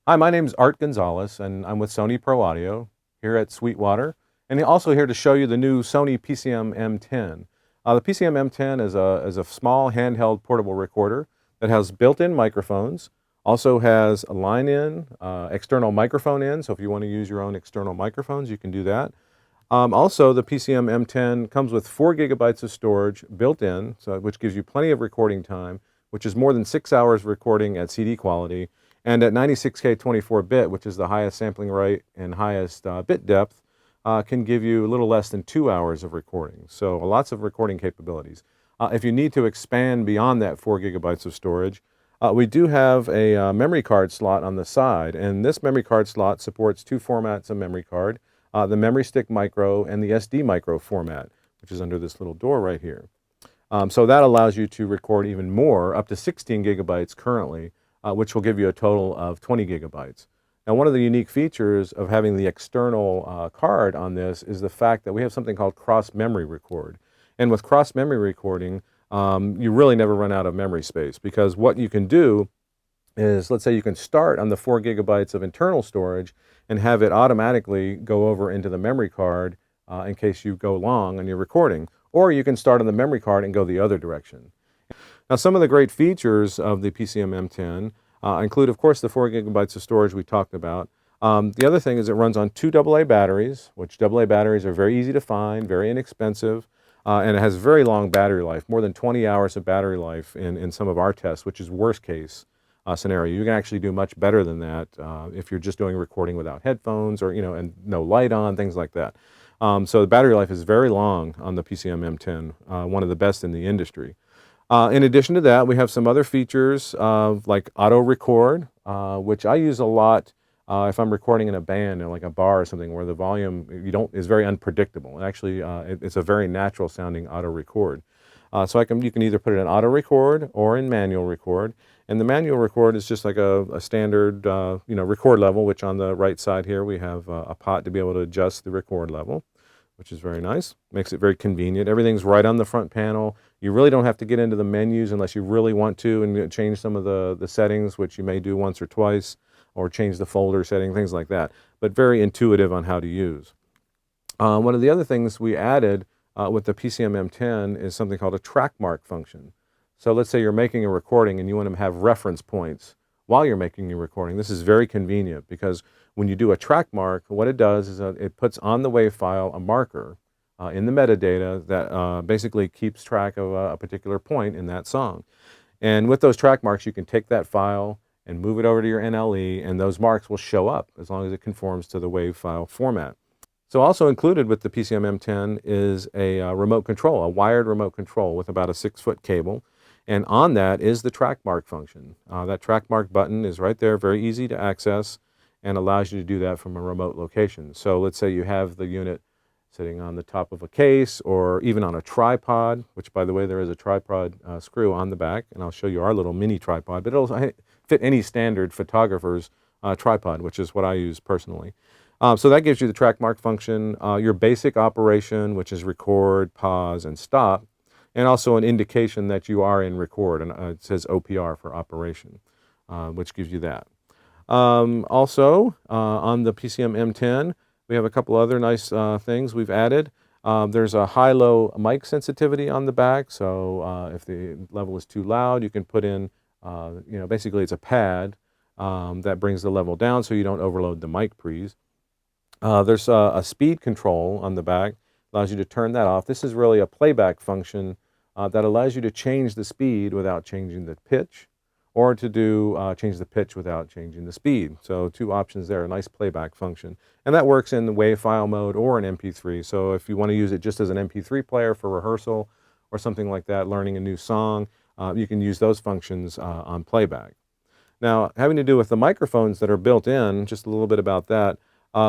Hi, my name is Art Gonzalez, and I'm with Sony Pro Audio here at Sweetwater, and also here to show you the new Sony PCM M10. The PCM M10 is a small handheld portable recorder that has built-in microphones, also has a line-in, external microphone in, so if you want to use your own external microphones, you can do that. Also, the PCM M10 comes with 4 gigabytes of storage built in, so, which gives you plenty of recording time, which is more than 6 hours recording at CD quality. And at 96K 24-bit, which is the highest sampling rate and highest bit depth, can give you a little less than 2 hours of recording. So lots of recording capabilities. If you need to expand beyond that 4 gigabytes of storage, we do have a memory card slot on the side, and this memory card slot supports 2 formats of memory card, the memory stick micro and the SD micro format, which is under this little door right here. So that allows you to record even more, up to 16 gigabytes currently, which will give you a total of 20 gigabytes. Now, one of the unique features of having the external card on this is the fact that we have something called cross-memory record. And with cross-memory recording, you really never run out of memory space, because what you can do is, let's say you can start on the 4 gigabytes of internal storage and have it automatically go over into the memory card in case you go long on your recording. Or you can start on the memory card and go the other direction. Now, some of the great features of the PCM M10 include, of course, the 4 gigabytes of storage we talked about. The other thing is it runs on 2 AA batteries, which AA batteries are very easy to find, very inexpensive, and it has very long battery life, more than 20 hours of battery life in some of our tests, which is worst case scenario. You can actually do much better than that if you're just doing recording without headphones or, and no light on, things like that. So the battery life is very long on the PCM M10, one of the best in the industry. In addition to that, we have some other features like auto record, which I use a lot if I'm recording in a band in like a bar or something where the volume is very unpredictable. And actually, it's a very natural sounding auto record. So you can either put it in auto record or in manual record. And the manual record is just like a standard record level, which on the right side here we have a pot to be able to adjust the record level, which is very nice. Makes it very convenient. Everything's right on the front panel. You really don't have to get into the menus unless you really want to and change some of the settings, which you may do once or twice, or change the folder setting, things like that. But very intuitive on how to use. One of the other things we added with the PCM M10 is something called a Trackmark function. So let's say you're making a recording and you want to have reference points while you're making your recording. This is very convenient because when you do a track mark, what it does is it puts on the WAV file a marker in the metadata that basically keeps track of a particular point in that song. And with those track marks, you can take that file and move it over to your NLE, and those marks will show up as long as it conforms to the WAV file format. So also included with the PCM M10 is a remote control, a wired remote control with about a 6-foot cable. And on that is the Trackmark function. That Trackmark button is right there, very easy to access, and allows you to do that from a remote location. So let's say you have the unit sitting on the top of a case or even on a tripod, which, by the way, there is a tripod screw on the back, and I'll show you our little mini tripod, but it'll fit any standard photographer's tripod, which is what I use personally. So that gives you the Trackmark function, your basic operation, which is record, pause, and stop, and also an indication that you are in record, and it says OPR for operation, which gives you that. Also, on the PCM M10, we have a couple other nice things we've added. There's a high-low mic sensitivity on the back, so if the level is too loud, you can put in, basically it's a pad that brings the level down so you don't overload the mic pre's. There's a speed control on the back, allows you to turn that off. This is really a playback function that allows you to change the speed without changing the pitch, or to change the pitch without changing the speed. So 2 options there, a nice playback function. And that works in the WAV file mode or an MP3. So if you want to use it just as an MP3 player for rehearsal or something like that, learning a new song, you can use those functions on playback. Now, having to do with the microphones that are built in, just a little bit about that,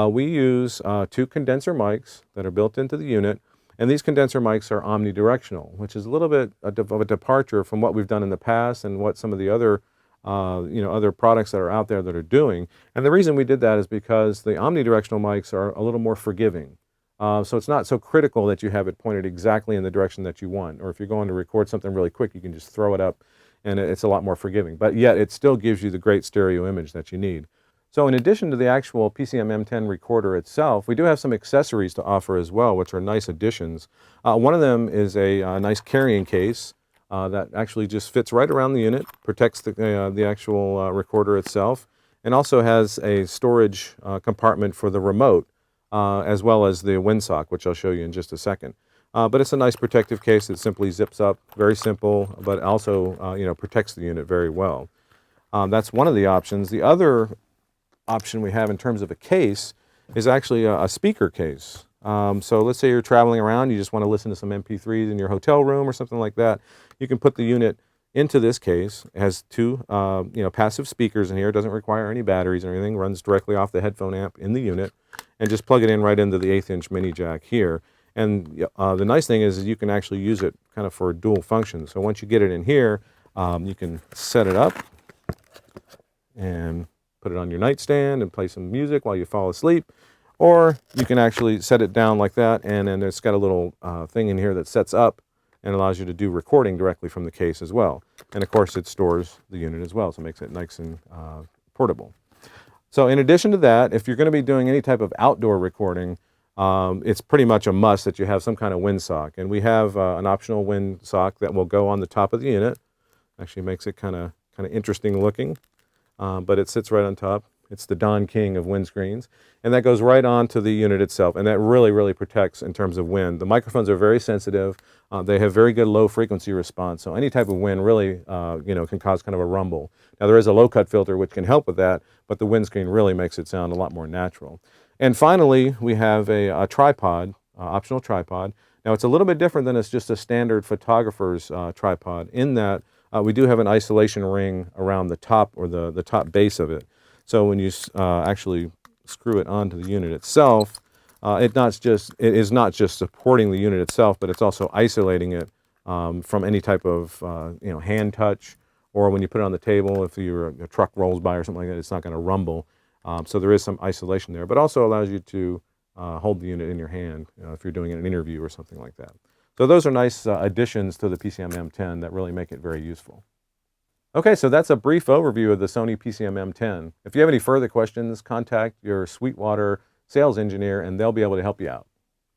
we use 2 condenser mics that are built into the unit, and these condenser mics are omnidirectional, which is a little bit of a departure from what we've done in the past and what some of the other, other products that are out there that are doing. And the reason we did that is because the omnidirectional mics are a little more forgiving. So it's not so critical that you have it pointed exactly in the direction that you want, or if you're going to record something really quick, you can just throw it up, and it's a lot more forgiving. But yet, it still gives you the great stereo image that you need. So in addition to the actual PCM M10 recorder itself, we do have some accessories to offer as well, which are nice additions. One of them is a nice carrying case that actually just fits right around the unit, protects the actual recorder itself, and also has a storage compartment for the remote, as well as the windsock, which I'll show you in just a second. But it's a nice protective case that simply zips up, very simple, but also protects the unit very well. That's one of the options. The other option we have in terms of a case is actually a speaker case. So let's say you're traveling around, you just want to listen to some MP3s in your hotel room or something like that. You can put the unit into this case. It has two passive speakers in here. It doesn't require any batteries or anything. Runs directly off the headphone amp in the unit, and just plug it in right into the 1/8" mini jack here. And the nice thing is you can actually use it kind of for dual functions. So once you get it in here, you can set it up and put it on your nightstand and play some music while you fall asleep. Or you can actually set it down like that, and then it's got a little thing in here that sets up and allows you to do recording directly from the case as well. And of course it stores the unit as well, so it makes it nice and portable. So in addition to that, if you're going to be doing any type of outdoor recording, it's pretty much a must that you have some kind of windsock. And we have an optional windsock that will go on the top of the unit. Actually makes it kind of interesting looking. But it sits right on top. It's the Don King of windscreens. And that goes right onto the unit itself. And that really, really protects in terms of wind. The microphones are very sensitive. They have very good low frequency response. So any type of wind really can cause kind of a rumble. Now there is a low cut filter which can help with that, but the windscreen really makes it sound a lot more natural. And finally, we have a tripod, optional tripod. Now it's a little bit different than it's just a standard photographer's tripod in that we do have an isolation ring around the top, or the top base of it. So when you actually screw it onto the unit itself, it is not just supporting the unit itself, but it's also isolating it from any type of hand touch, or when you put it on the table, if a truck rolls by or something like that, it's not going to rumble. So there is some isolation there, but also allows you to hold the unit in your hand if you're doing an interview or something like that. So those are nice additions to the PCM M10 that really make it very useful. Okay, so that's a brief overview of the Sony PCM M10. If you have any further questions, contact your Sweetwater sales engineer and they'll be able to help you out.